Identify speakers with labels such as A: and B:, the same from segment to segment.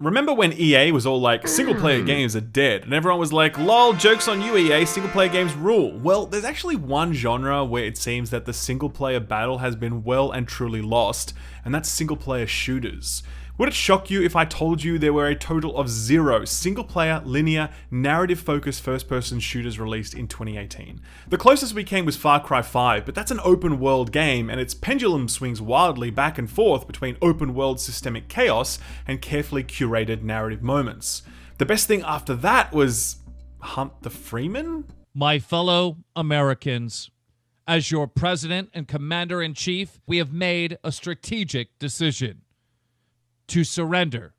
A: Remember when EA was all like, single player games are dead, and everyone was like, lol, joke's on you EA, single player games rule. Well, there's actually one genre where it seems that the single player battle has been well and truly lost, and that's single player shooters. Would it shock you if I told you there were a total of 0 single-player, linear, narrative-focused first-person shooters released in 2018? The closest we came was Far Cry 5, but that's an open-world game, and its pendulum swings wildly back and forth between open-world systemic chaos and carefully curated narrative moments. The best thing after that was Hunt the Freeman?
B: My fellow Americans, as your president and commander-in-chief, we have made a strategic decision to surrender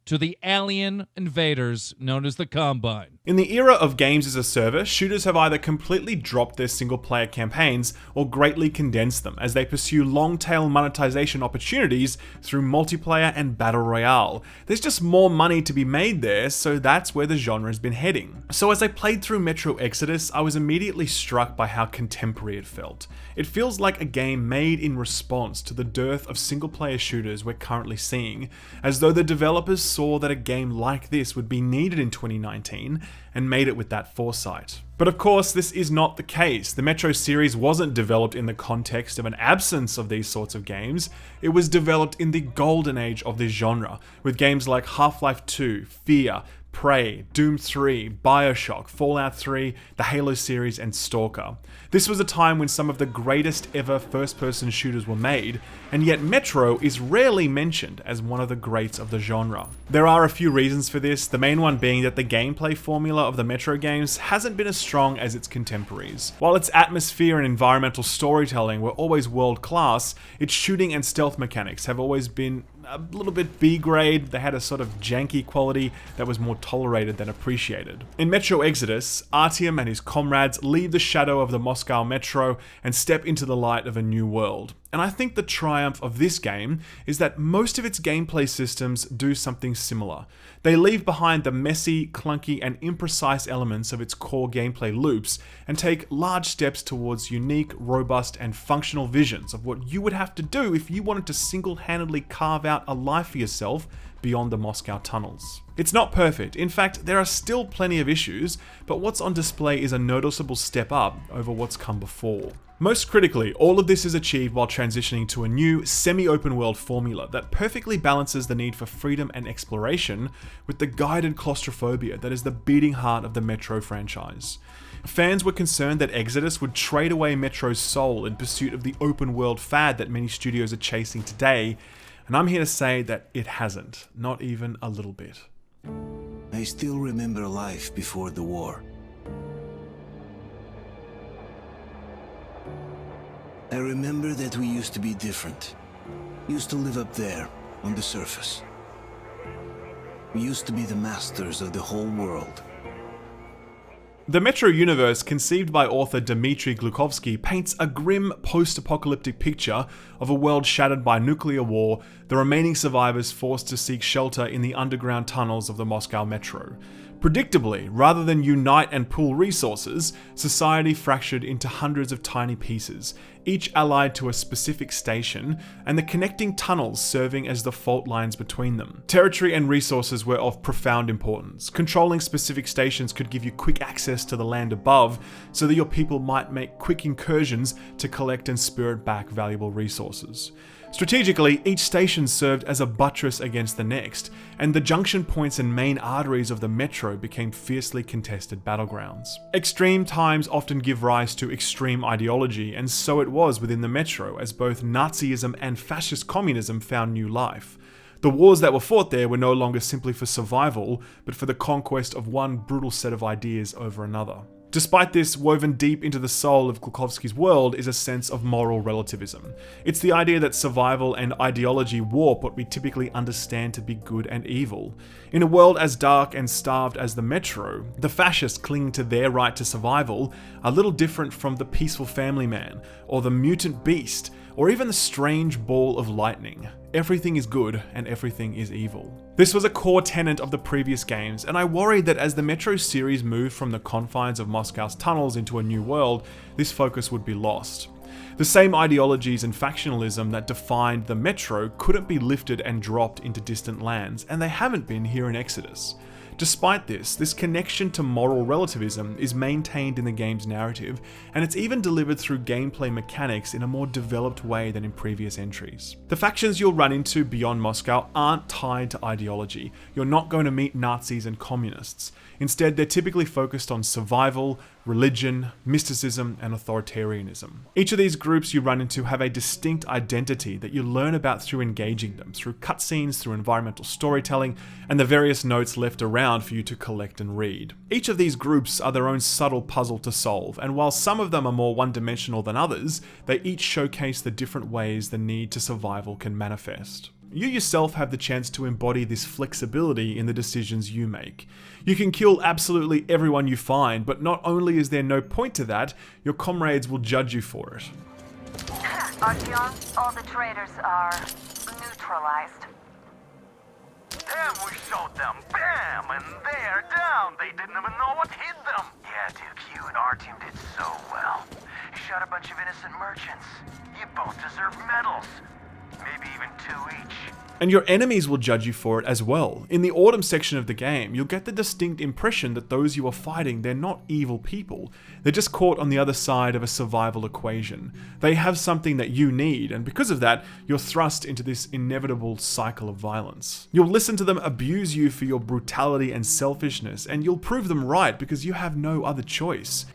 B: to the alien invaders known as the Combine.
A: In the era of games as a service, shooters have either completely dropped their single-player campaigns or greatly condensed them as they pursue long-tail monetization opportunities through multiplayer and battle royale. There's just more money to be made there, so that's where the genre has been heading. So as I played through Metro Exodus, I was immediately struck by how contemporary it felt. It feels like a game made in response to the dearth of single-player shooters we're currently seeing, as though the developers saw that a game like this would be needed in 2019 and made it with that foresight. But of course, this is not the case. The Metro series wasn't developed in the context of an absence of these sorts of games. It was developed in the golden age of this genre, with games like Half-Life 2, Fear, Prey, Doom 3, Bioshock, Fallout 3, the Halo series, and Stalker. This was a time when some of the greatest ever first-person shooters were made, and yet Metro is rarely mentioned as one of the greats of the genre. There are a few reasons for this, the main one being that the gameplay formula of the Metro games hasn't been as strong as its contemporaries. While its atmosphere and environmental storytelling were always world-class, its shooting and stealth mechanics have always been a little bit B-grade. They had a sort of janky quality that was more tolerated than appreciated. In Metro Exodus, Artyom and his comrades leave the shadow of the Moscow Metro and step into the light of a new world. And I think the triumph of this game is that most of its gameplay systems do something similar. They leave behind the messy, clunky, and imprecise elements of its core gameplay loops and take large steps towards unique, robust, and functional visions of what you would have to do if you wanted to single-handedly carve out a life for yourself beyond the Moscow tunnels. It's not perfect. In fact, there are still plenty of issues, but what's on display is a noticeable step up over what's come before. Most critically, all of this is achieved while transitioning to a new, semi-open world formula that perfectly balances the need for freedom and exploration with the guided claustrophobia that is the beating heart of the Metro franchise. Fans were concerned that Exodus would trade away Metro's soul in pursuit of the open world fad that many studios are chasing today, and I'm here to say that it hasn't, not even a little bit.
C: I still remember life before the war. I remember that we used to be different. Used to live up there, on the surface. We used to be the masters of the whole world.
A: The Metro universe, conceived by author Dmitry Glukovsky, paints a grim post-apocalyptic picture of a world shattered by nuclear war, the remaining survivors forced to seek shelter in the underground tunnels of the Moscow Metro. Predictably, rather than unite and pool resources, society fractured into hundreds of tiny pieces, each allied to a specific station, and the connecting tunnels serving as the fault lines between them. Territory and resources were of profound importance. Controlling specific stations could give you quick access to the land above, so that your people might make quick incursions to collect and spirit back valuable resources. Strategically, each station served as a buttress against the next, and the junction points and main arteries of the Metro became fiercely contested battlegrounds. Extreme times often give rise to extreme ideology, and so it was within the Metro, as both Nazism and fascist communism found new life. The wars that were fought there were no longer simply for survival, but for the conquest of one brutal set of ideas over another. Despite this, woven deep into the soul of Glukovsky's world is a sense of moral relativism. It's the idea that survival and ideology warp what we typically understand to be good and evil. In a world as dark and starved as the Metro, the fascists clinging to their right to survival are little different from the peaceful family man, or the mutant beast, or even the strange ball of lightning. Everything is good and everything is evil. This was a core tenet of the previous games, and I worried that as the Metro series moved from the confines of Moscow's tunnels into a new world, this focus would be lost. The same ideologies and factionalism that defined the Metro couldn't be lifted and dropped into distant lands, and they haven't been here in Exodus. Despite this connection to moral relativism is maintained in the game's narrative, and it's even delivered through gameplay mechanics in a more developed way than in previous entries. The factions you'll run into beyond Moscow aren't tied to ideology. You're not going to meet Nazis and communists. Instead, they're typically focused on survival, religion, mysticism, and authoritarianism. Each of these groups you run into have a distinct identity that you learn about through engaging them, through cutscenes, through environmental storytelling, and the various notes left around for you to collect and read. Each of these groups are their own subtle puzzle to solve, and while some of them are more one-dimensional than others, they each showcase the different ways the need to survival can manifest. You yourself have the chance to embody this flexibility in the decisions you make. You can kill absolutely everyone you find, but not only is there no point to that, your comrades will judge you for it.
D: Artyom, all the traitors are neutralized.
E: Damn, we shot them! Bam! And they're down! They didn't even know what hit them! Yeah, Duke, you and our team did so well. You shot a bunch of innocent merchants. You both deserve medals. Maybe even 2 each.
A: And your enemies will judge you for it as well. In the Autumn section of the game, you'll get the distinct impression that those you are fighting, they're not evil people. They're just caught on the other side of a survival equation. They have something that you need, and because of that, you're thrust into this inevitable cycle of violence. You'll listen to them abuse you for your brutality and selfishness, and you'll prove them right because you have no other choice.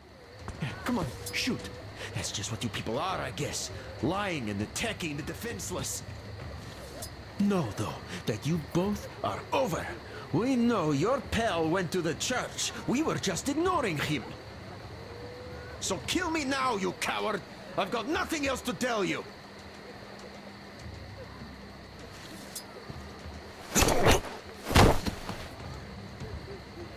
F: Come on, shoot. That's just what you people are, I guess. Lying and attacking the defenseless. Know, though, that you both are over. We know your pal went to the church. We were just ignoring him. So kill me now, you coward. I've got nothing else to tell you.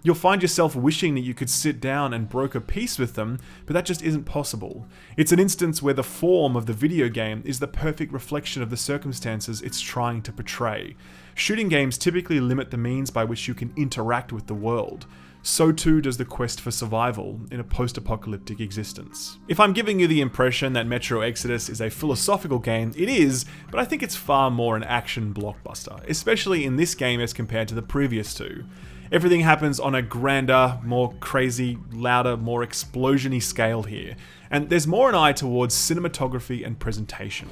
A: You'll find yourself wishing that you could sit down and broker peace with them, but that just isn't possible. It's an instance where the form of the video game is the perfect reflection of the circumstances it's trying to portray. Shooting games typically limit the means by which you can interact with the world. So too does the quest for survival in a post-apocalyptic existence. If I'm giving you the impression that Metro Exodus is a philosophical game, it is, but I think it's far more an action blockbuster, especially in this game as compared to the previous two. Everything happens on a grander, more crazy, louder, more explosion-y scale here, and there's more an eye towards cinematography and presentation.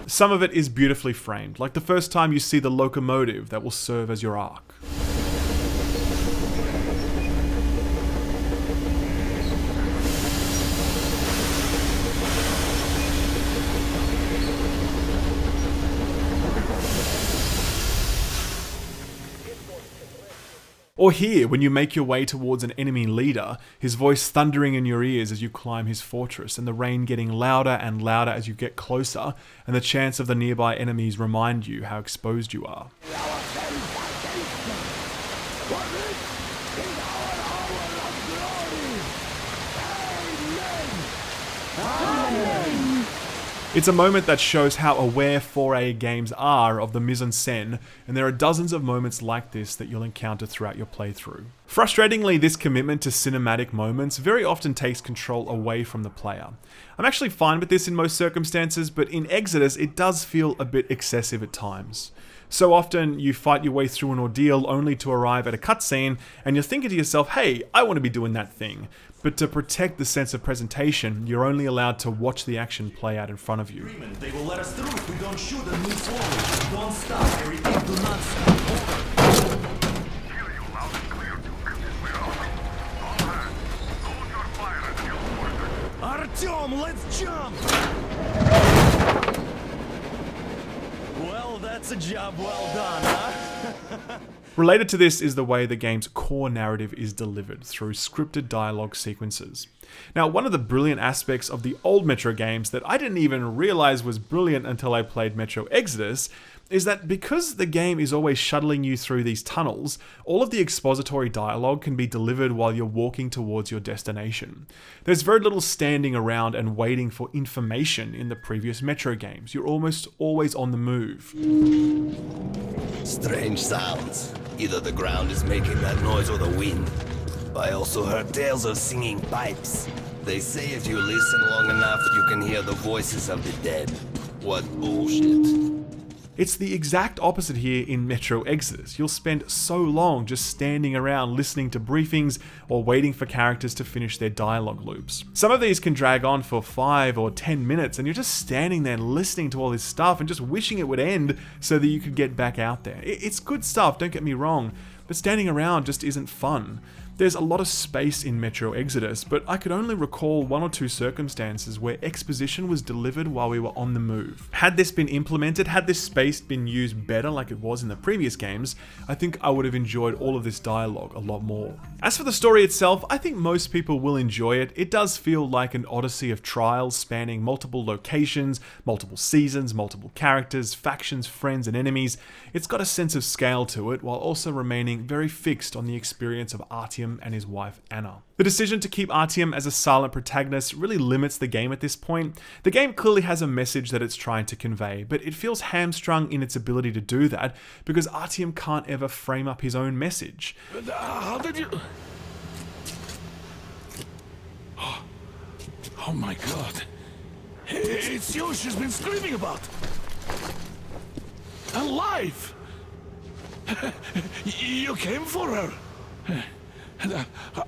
A: Some of it is beautifully framed, like the first time you see the locomotive that will serve as your arc. Or here, when you make your way towards an enemy leader, his voice thundering in your ears as you climb his fortress, and the rain getting louder and louder as you get closer, and the chants of the nearby enemies remind you how exposed you are. It's a moment that shows how aware 4A games are of the mise-en-scène, and there are dozens of moments like this that you'll encounter throughout your playthrough. Frustratingly, this commitment to cinematic moments very often takes control away from the player. I'm actually fine with this in most circumstances, but in Exodus it does feel a bit excessive at times. So often you fight your way through an ordeal only to arrive at a cutscene, and you're thinking to yourself, hey, I want to be doing that thing. But to protect the sense of presentation, you're only allowed to watch the action play out in front of you.
G: They will let us through if we don't shoot and move forward. Don't stop. I repeat, do not stop.
E: Hear you loud and clear, Duke. We're on. All hands, hold your fire until ordered.
F: Artyom, let's jump! Well, that's a job well done, huh?
A: Related to this is the way the game's core narrative is delivered through scripted dialogue sequences. Now, one of the brilliant aspects of the old Metro games that I didn't even realize was brilliant until I played Metro Exodus is that because the game is always shuttling you through these tunnels, all of the expository dialogue can be delivered while you're walking towards your destination. There's very little standing around and waiting for information in the previous Metro games. You're almost always on the move.
H: Strange sounds. Either the ground is making that noise or the wind. I also heard tales of singing pipes. They say if you listen long enough, you can hear the voices of the dead. What bullshit.
A: It's the exact opposite here in Metro Exodus. You'll spend so long just standing around listening to briefings or waiting for characters to finish their dialogue loops. Some of these can drag on for 5 or 10 minutes and you're just standing there listening to all this stuff and just wishing it would end so that you could get back out there. It's good stuff, don't get me wrong, but standing around just isn't fun. There's a lot of space in Metro Exodus, but I could only recall 1 or 2 circumstances where exposition was delivered while we were on the move. Had this been implemented, had this space been used better like it was in the previous games, I think I would have enjoyed all of this dialogue a lot more. As for the story itself, I think most people will enjoy it. It does feel like an odyssey of trials spanning multiple locations, multiple seasons, multiple characters, factions, friends, and enemies. It's got a sense of scale to it, while also remaining very fixed on the experience of Artyom and his wife Anna. The decision to keep Artyom as a silent protagonist really limits the game at this point. The game clearly has a message that it's trying to convey, but it feels hamstrung in its ability to do that because Artyom can't ever frame up his own message.
F: How did you... Oh my god. It's you she's been screaming about. Alive! You came for her.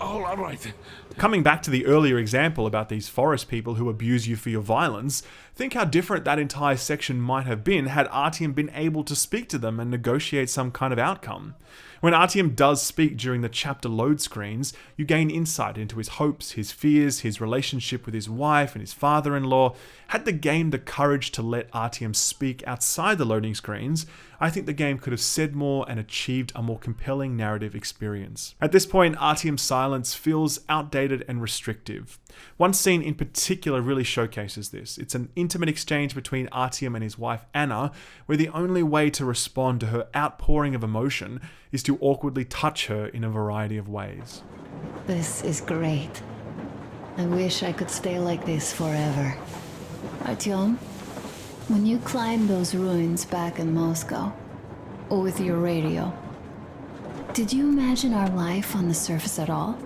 F: All right.
A: Coming back to the earlier example about these forest people who abuse you for your violence, think how different that entire section might have been had Artyom been able to speak to them and negotiate some kind of outcome. When Artyom does speak during the chapter load screens, you gain insight into his hopes, his fears, his relationship with his wife and his father-in-law. Had the game the courage to let Artyom speak outside the loading screens, I think the game could have said more and achieved a more compelling narrative experience. At this point, Artyom's silence feels outdated and restrictive. One scene in particular really showcases this. It's an intimate exchange between Artyom and his wife Anna, where the only way to respond to her outpouring of emotion is to awkwardly touch her in a variety of ways.
I: This is great. I wish I could stay like this forever. Artyom, when you climbed those ruins back in Moscow, with your radio, did you imagine our life on the surface at all?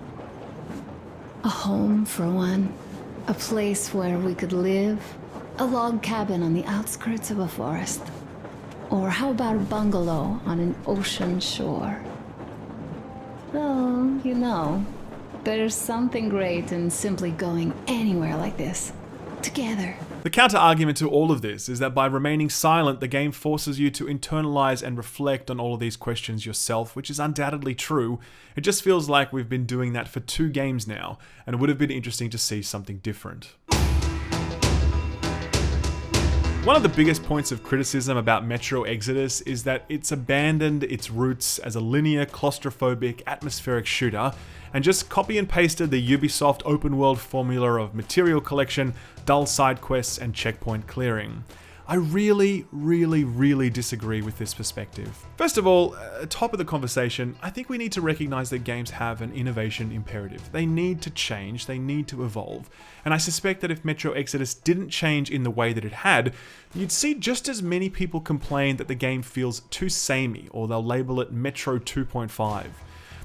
I: A home, for one. A place where we could live. A log cabin on the outskirts of a forest. Or how about a bungalow on an ocean shore? Well, you know, there's something great in simply going anywhere like this. Together.
A: The counter-argument to all of this is that by remaining silent, the game forces you to internalize and reflect on all of these questions yourself, which is undoubtedly true. It just feels like we've been doing that for 2 games now, and it would have been interesting to see something different. One of the biggest points of criticism about Metro Exodus is that it's abandoned its roots as a linear, claustrophobic, atmospheric shooter and just copy and pasted the Ubisoft open world formula of material collection, dull side quests, and checkpoint clearing. I really disagree with this perspective. First of all, top of the conversation, I think we need to recognize that games have an innovation imperative. They need to change, they need to evolve. And I suspect that if Metro Exodus didn't change in the way that it had, you'd see just as many people complain that the game feels too samey, or they'll label it Metro 2.5.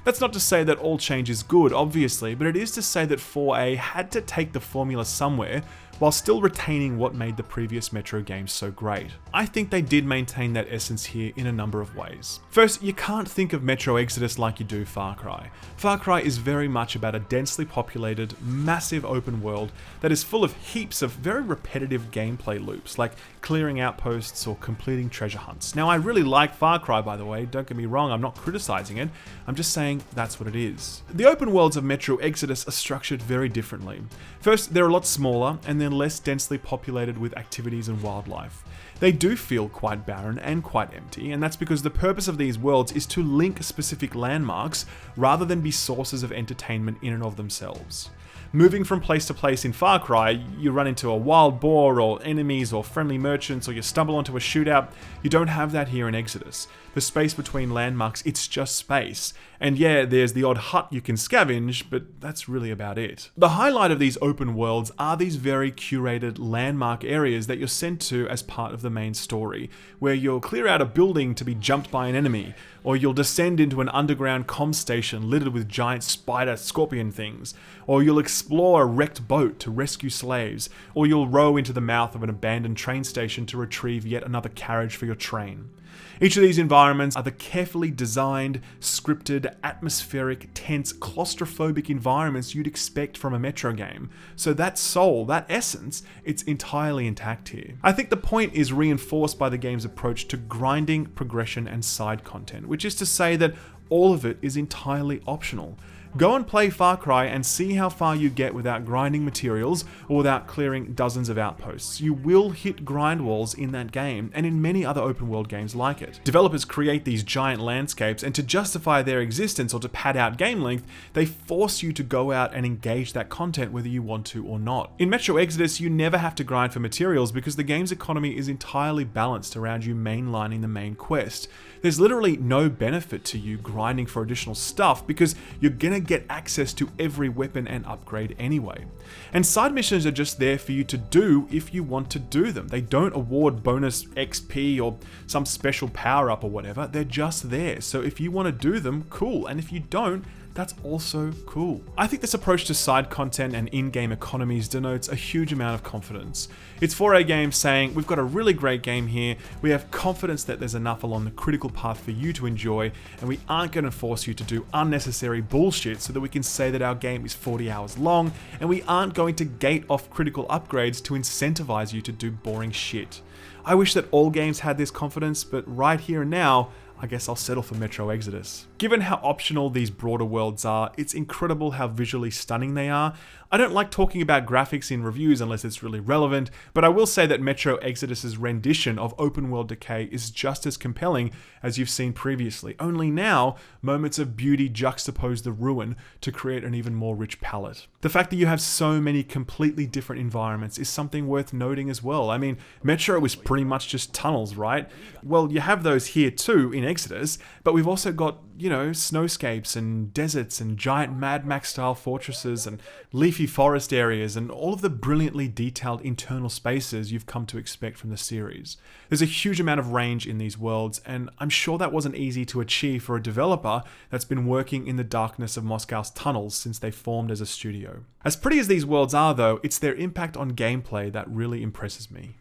A: That's not to say that all change is good, obviously, but it is to say that 4A had to take the formula somewhere while still retaining what made the previous Metro games so great. I think they did maintain that essence here in a number of ways. First, you can't think of Metro Exodus like you do Far Cry. Far Cry is very much about a densely populated, massive open world that is full of heaps of very repetitive gameplay loops, like clearing outposts or completing treasure hunts. Now, I really like Far Cry, by the way, don't get me wrong, I'm not criticizing it, I'm just saying that's what it is. The open worlds of Metro Exodus are structured very differently. First, they're a lot smaller, and then less densely populated with activities and wildlife. They do feel quite barren and quite empty, and that's because the purpose of these worlds is to link specific landmarks rather than be sources of entertainment in and of themselves. Moving from place to place in Far Cry, you run into a wild boar or enemies or friendly merchants, or you stumble onto a shootout. You don't have that here in Exodus. The space between landmarks, it's just space. And yeah, there's the odd hut you can scavenge, but that's really about it. The highlight of these open worlds are these very curated landmark areas that you're sent to as part of the main story, where you'll clear out a building to be jumped by an enemy, or you'll descend into an underground comm station littered with giant spider scorpion things, or you'll explore a wrecked boat to rescue slaves, or you'll row into the mouth of an abandoned train station to retrieve yet another carriage for your train. Each of these environments are the carefully designed, scripted, atmospheric, tense, claustrophobic environments you'd expect from a Metro game. So that soul, that essence, it's entirely intact here. I think the point is reinforced by the game's approach to grinding, progression, and side content, which is to say that all of it is entirely optional. Go and play Far Cry and see how far you get without grinding materials or without clearing dozens of outposts. You will hit grind walls in that game and in many other open world games like it. Developers create these giant landscapes, and to justify their existence or to pad out game length, they force you to go out and engage that content whether you want to or not. In Metro Exodus, you never have to grind for materials because the game's economy is entirely balanced around you mainlining the main quest. There's literally no benefit to you grinding for additional stuff because you're gonna get access to every weapon and upgrade anyway. And side missions are just there for you to do if you want to do them. They don't award bonus XP or some special power up or whatever, they're just there. So if you want to do them, cool, and if you don't, that's also cool. I think this approach to side content and in-game economies denotes a huge amount of confidence. It's 4A Games saying, we've got a really great game here, we have confidence that there's enough along the critical path for you to enjoy, and we aren't going to force you to do unnecessary bullshit so that we can say that our game is 40 hours long, and we aren't going to gate off critical upgrades to incentivize you to do boring shit. I wish that all games had this confidence, but right here and now, I guess I'll settle for Metro Exodus. Given how optional these broader worlds are, it's incredible how visually stunning they are. I don't like talking about graphics in reviews unless it's really relevant, but I will say that Metro Exodus's rendition of open world decay is just as compelling as you've seen previously, only now moments of beauty juxtapose the ruin to create an even more rich palette. The fact that you have so many completely different environments is something worth noting as well. I mean, Metro is pretty much just tunnels, right? Well, you have those here too in Exodus, but we've also got, you know, snowscapes and deserts and giant Mad Max style fortresses and leafy forest areas and all of the brilliantly detailed internal spaces you've come to expect from the series. There's a huge amount of range in these worlds, and I'm sure that wasn't easy to achieve for a developer that's been working in the darkness of Moscow's tunnels since they formed as a studio. As pretty as these worlds are though, it's their impact on gameplay that really impresses me.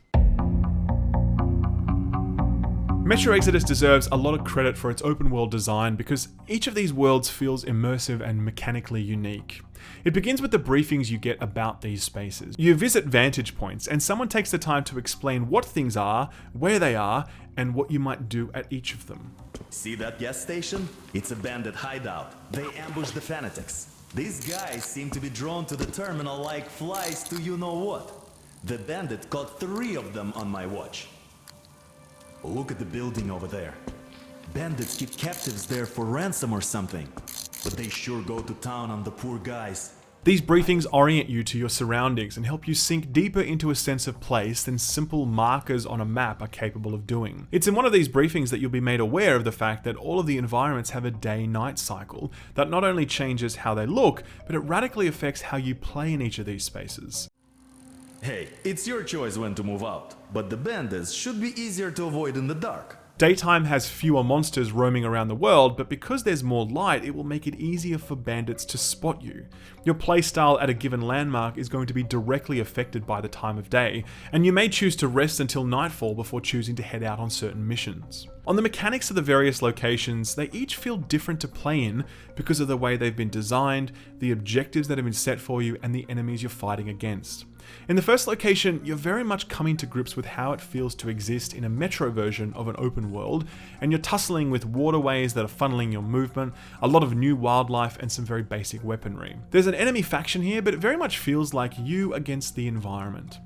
A: Metro Exodus deserves a lot of credit for its open world design because each of these worlds feels immersive and mechanically unique. It begins with the briefings you get about these spaces. You visit vantage points and someone takes the time to explain what things are, where they are, and what you might do at each of them.
G: See that gas station? It's a bandit hideout. They ambush the fanatics. These guys seem to be drawn to the terminal like flies to you-know-what. The bandit caught 3 of them on my watch. Look at the building over there. Bandits keep captives there for ransom or something. But they sure go to town on the poor guys.
A: These briefings orient you to your surroundings and help you sink deeper into a sense of place than simple markers on a map are capable of doing. It's in one of these briefings that you'll be made aware of the fact that all of the environments have a day-night cycle that not only changes how they look, but it radically affects how you play in each of these spaces.
G: Hey, it's your choice when to move out, but the bandits should be easier to avoid in the dark.
A: Daytime has fewer monsters roaming around the world, but because there's more light, it will make it easier for bandits to spot you. Your playstyle at a given landmark is going to be directly affected by the time of day, and you may choose to rest until nightfall before choosing to head out on certain missions. On the mechanics of the various locations, they each feel different to play in because of the way they've been designed, the objectives that have been set for you, and the enemies you're fighting against. In the first location, you're very much coming to grips with how it feels to exist in a Metro version of an open world, and you're tussling with waterways that are funneling your movement, a lot of new wildlife, and some very basic weaponry. There's an enemy faction here, but it very much feels like you against the environment.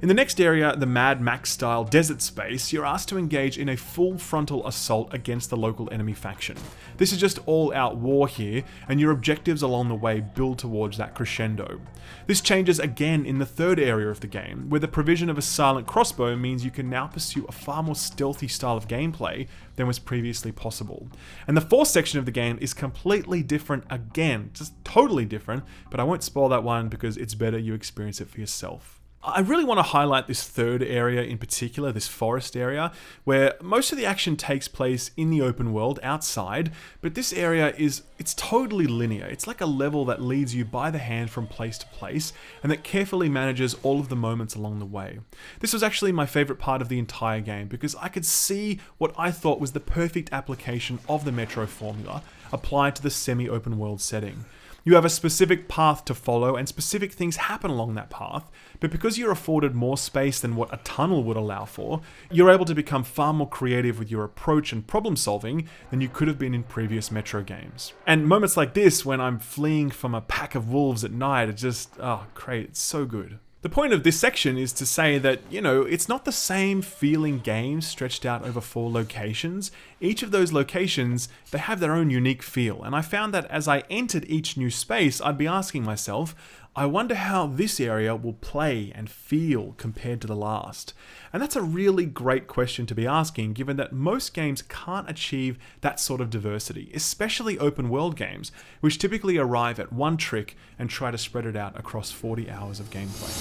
A: In the next area, the Mad Max style desert space, you're asked to engage in a full frontal assault against the local enemy faction. This is just all out war here, and your objectives along the way build towards that crescendo. This changes again in the third area of the game, where the provision of a silent crossbow means you can now pursue a far more stealthy style of gameplay than was previously possible. And the fourth section of the game is completely different again, just totally different, but I won't spoil that one because it's better you experience it for yourself. I really want to highlight this third area in particular, this forest area, where most of the action takes place in the open world outside, but this area it's totally linear. It's like a level that leads you by the hand from place to place, and that carefully manages all of the moments along the way. This was actually my favorite part of the entire game, because I could see what I thought was the perfect application of the Metro formula applied to the semi-open world setting. You have a specific path to follow and specific things happen along that path, but because you're afforded more space than what a tunnel would allow for, you're able to become far more creative with your approach and problem solving than you could have been in previous Metro games. And moments like this, when I'm fleeing from a pack of wolves at night, are just, oh great, it's so good. The point of this section is to say that, it's not the same feeling game stretched out over 4 locations. Each of those locations, they have their own unique feel, and I found that as I entered each new space, I'd be asking myself, I wonder how this area will play and feel compared to the last. And that's a really great question to be asking, given that most games can't achieve that sort of diversity, especially open world games, which typically arrive at one trick and try to spread it out across 40 hours of gameplay.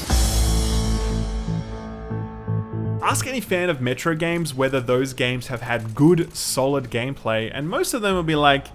A: Ask any fan of Metro games whether those games have had good, solid gameplay, and most of them will be like,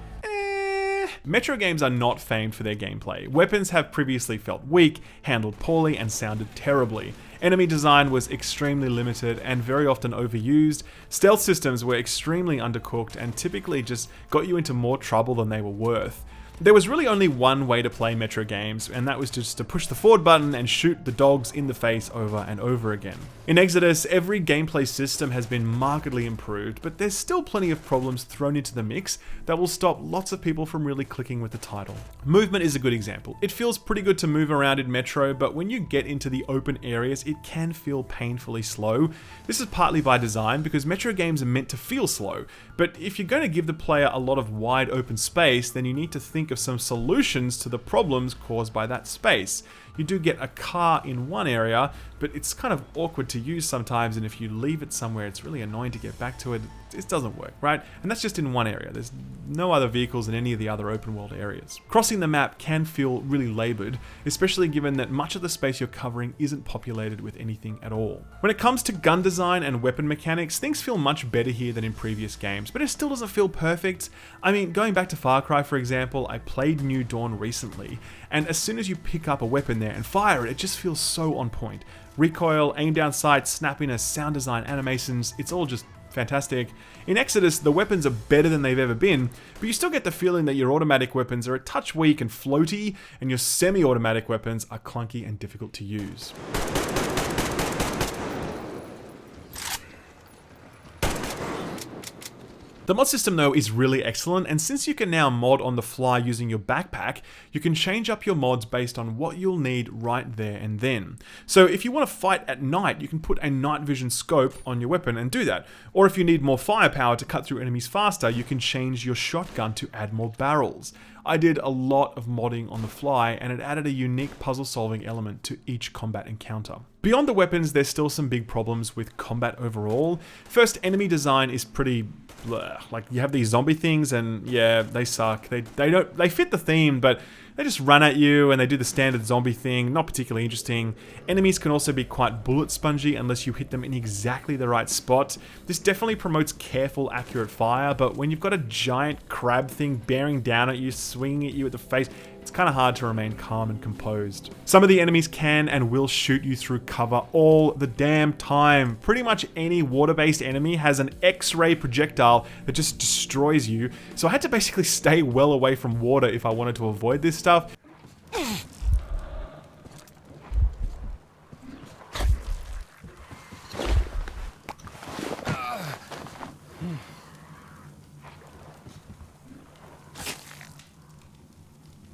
A: Metro games are not famed for their gameplay. Weapons have previously felt weak, handled poorly, and sounded terribly. Enemy design was extremely limited and very often overused. Stealth systems were extremely undercooked and typically just got you into more trouble than they were worth. There was really only one way to play Metro games, and that was just to push the forward button and shoot the dogs in the face over and over again. In Exodus, every gameplay system has been markedly improved, but there's still plenty of problems thrown into the mix that will stop lots of people from really clicking with the title. Movement is a good example. It feels pretty good to move around in Metro, but when you get into the open areas, it can feel painfully slow. This is partly by design, because Metro games are meant to feel slow, but if you're going to give the player a lot of wide open space, then you need to think of some solutions to the problems caused by that space. You do get a car in one area, but it's kind of awkward to use sometimes, and if you leave it somewhere, it's really annoying to get back to it. It doesn't work, right? And that's just in one area. There's no other vehicles in any of the other open world areas. Crossing the map can feel really labored, especially given that much of the space you're covering isn't populated with anything at all. When it comes to gun design and weapon mechanics, things feel much better here than in previous games, but it still doesn't feel perfect. I mean, going back to Far Cry, for example, I played New Dawn recently, and as soon as you pick up a weapon there and fire it, it just feels so on point. Recoil, aim down sight, snappiness, sound design, animations, it's all just fantastic. In Exodus, the weapons are better than they've ever been, but you still get the feeling that your automatic weapons are a touch weak and floaty, and your semi-automatic weapons are clunky and difficult to use. The mod system though is really excellent, and since you can now mod on the fly using your backpack, you can change up your mods based on what you'll need right there and then. So if you want to fight at night, you can put a night vision scope on your weapon and do that. Or if you need more firepower to cut through enemies faster, you can change your shotgun to add more barrels. I did a lot of modding on the fly, and it added a unique puzzle solving element to each combat encounter. Beyond the weapons, there's still some big problems with combat overall. First, enemy design is pretty bleh. Like, you have these zombie things, and yeah, they suck. They fit the theme, but they just run at you and they do the standard zombie thing, not particularly interesting. Enemies can also be quite bullet spongy unless you hit them in exactly the right spot. This definitely promotes careful, accurate fire, but when you've got a giant crab thing bearing down at you, swinging at you at the face, it's kind of hard to remain calm and composed. Some of the enemies can and will shoot you through cover all the damn time. Pretty much any water-based enemy has an X-ray projectile that just destroys you, so I had to basically stay well away from water if I wanted to avoid this stuff.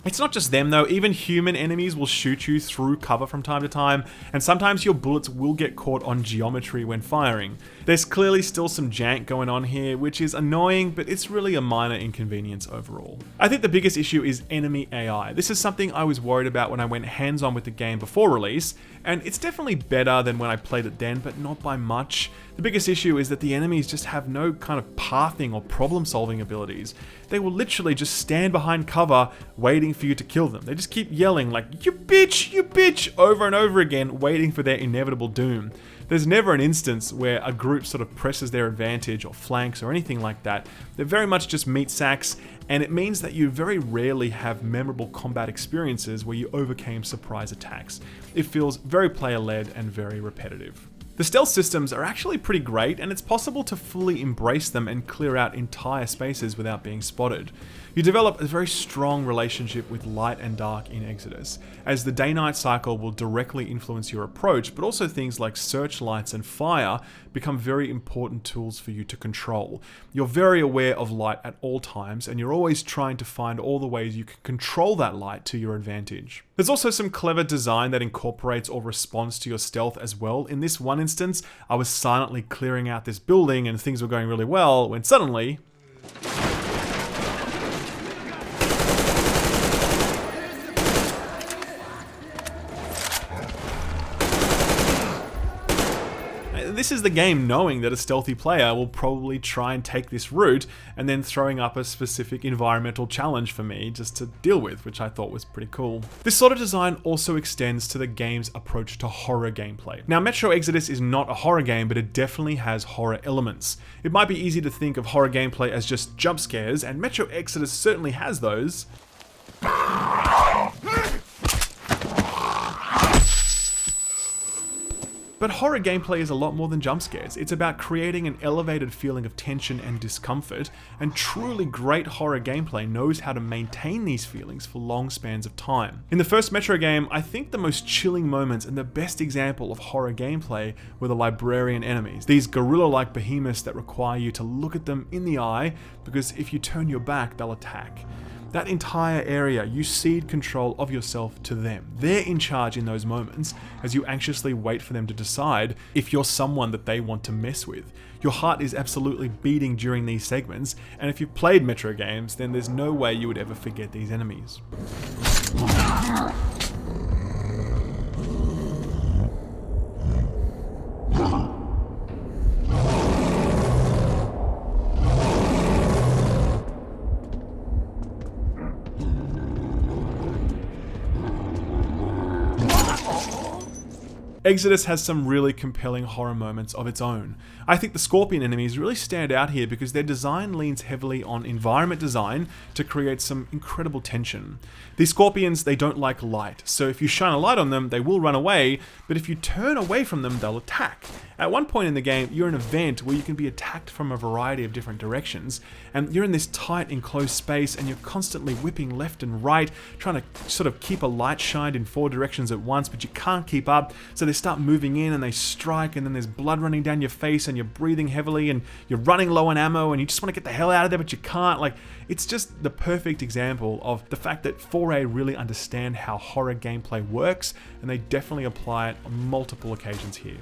A: It's not just them though, even human enemies will shoot you through cover from time to time, and sometimes your bullets will get caught on geometry when firing. There's clearly still some jank going on here, which is annoying, but it's really a minor inconvenience overall. I think the biggest issue is enemy AI. This is something I was worried about when I went hands-on with the game before release, and it's definitely better than when I played it then, but not by much. The biggest issue is that the enemies just have no kind of pathing or problem-solving abilities. They will literally just stand behind cover, waiting for you to kill them. They just keep yelling like, you bitch, over and over again, waiting for their inevitable doom. There's never an instance where a group sort of presses their advantage or flanks or anything like that. They're very much just meat sacks, and it means that you very rarely have memorable combat experiences where you overcame surprise attacks. It feels very player-led and very repetitive. The stealth systems are actually pretty great, and it's possible to fully embrace them and clear out entire spaces without being spotted. You develop a very strong relationship with light and dark in Exodus, as the day-night cycle will directly influence your approach, but also things like searchlights and fire become very important tools for you to control. You're very aware of light at all times, and you're always trying to find all the ways you can control that light to your advantage. There's also some clever design that incorporates or responds to your stealth as well. In this one instance, I was silently clearing out this building and things were going really well, when suddenly... This is the game knowing that a stealthy player will probably try and take this route, and then throwing up a specific environmental challenge for me just to deal with, which I thought was pretty cool. This sort of design also extends to the game's approach to horror gameplay. Now, Metro Exodus is not a horror game, but it definitely has horror elements. It might be easy to think of horror gameplay as just jump scares, and Metro Exodus certainly has those. But horror gameplay is a lot more than jump scares. It's about creating an elevated feeling of tension and discomfort, and truly great horror gameplay knows how to maintain these feelings for long spans of time. In the first Metro game, I think the most chilling moments and the best example of horror gameplay were the librarian enemies. These gorilla-like behemoths that require you to look at them in the eye, because if you turn your back, they'll attack. That entire area, you cede control of yourself to them. They're in charge in those moments as you anxiously wait for them to decide if you're someone that they want to mess with. Your heart is absolutely beating during these segments, and if you've played Metro games, then there's no way you would ever forget these enemies. Exodus has some really compelling horror moments of its own. I think the Scorpion enemies really stand out here because their design leans heavily on environment design to create some incredible tension. These Scorpions, they don't like light, so if you shine a light on them, they will run away, but if you turn away from them, they'll attack. At one point in the game, you're in a vent where you can be attacked from a variety of different directions, and you're in this tight enclosed space and you're constantly whipping left and right, trying to sort of keep a light shined in 4 directions at once, but you can't keep up, so they start moving in and they strike, and then there's blood running down your face and you're breathing heavily and you're running low on ammo and you just want to get the hell out of there, but you can't. Like, it's just the perfect example of the fact that 4A really understand how horror gameplay works, and they definitely apply it on multiple occasions here.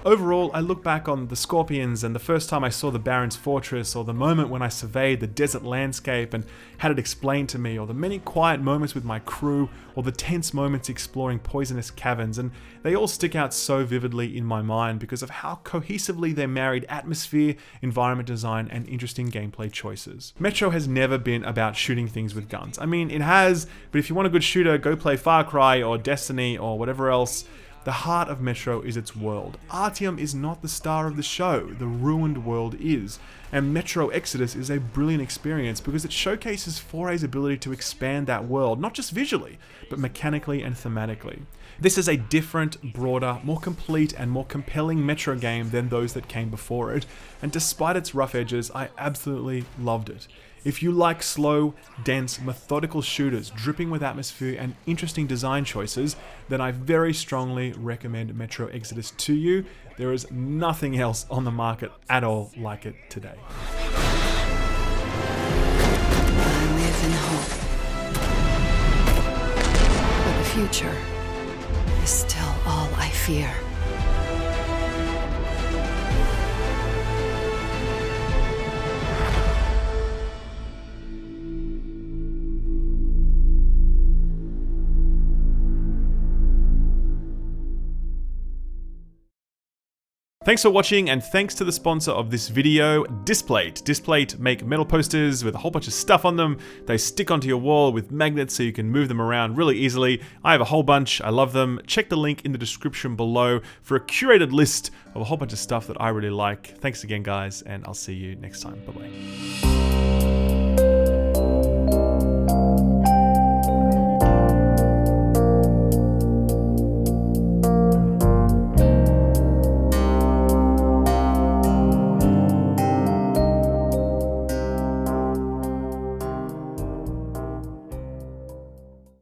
A: Overall, I look back on the Scorpions and the first time I saw the Baron's Fortress, or the moment when I surveyed the desert landscape and had it explained to me, or the many quiet moments with my crew, or the tense moments exploring poisonous caverns, and they all stick out so vividly in my mind because of how cohesively they married atmosphere, environment design, and interesting gameplay choices. Metro has never been about shooting things with guns. I mean, it has, but if you want a good shooter, go play Far Cry or Destiny or whatever else. The heart of Metro is its world. Artyom is not the star of the show, the ruined world is. And Metro Exodus is a brilliant experience because it showcases 4A's ability to expand that world, not just visually, but mechanically and thematically. This is a different, broader, more complete and more compelling Metro game than those that came before it, and despite its rough edges, I absolutely loved it. If you like slow, dense, methodical shooters dripping with atmosphere and interesting design choices, then I very strongly recommend Metro Exodus to you. There is nothing else on the market at all like it today.
I: I live in hope. But the future is still all I fear.
A: Thanks for watching, and thanks to the sponsor of this video, Displate. Displate make metal posters with a whole bunch of stuff on them. They stick onto your wall with magnets so you can move them around really easily. I have a whole bunch, I love them. Check the link in the description below for a curated list of a whole bunch of stuff that I really like. Thanks again, guys, and I'll see you next time. Bye-bye.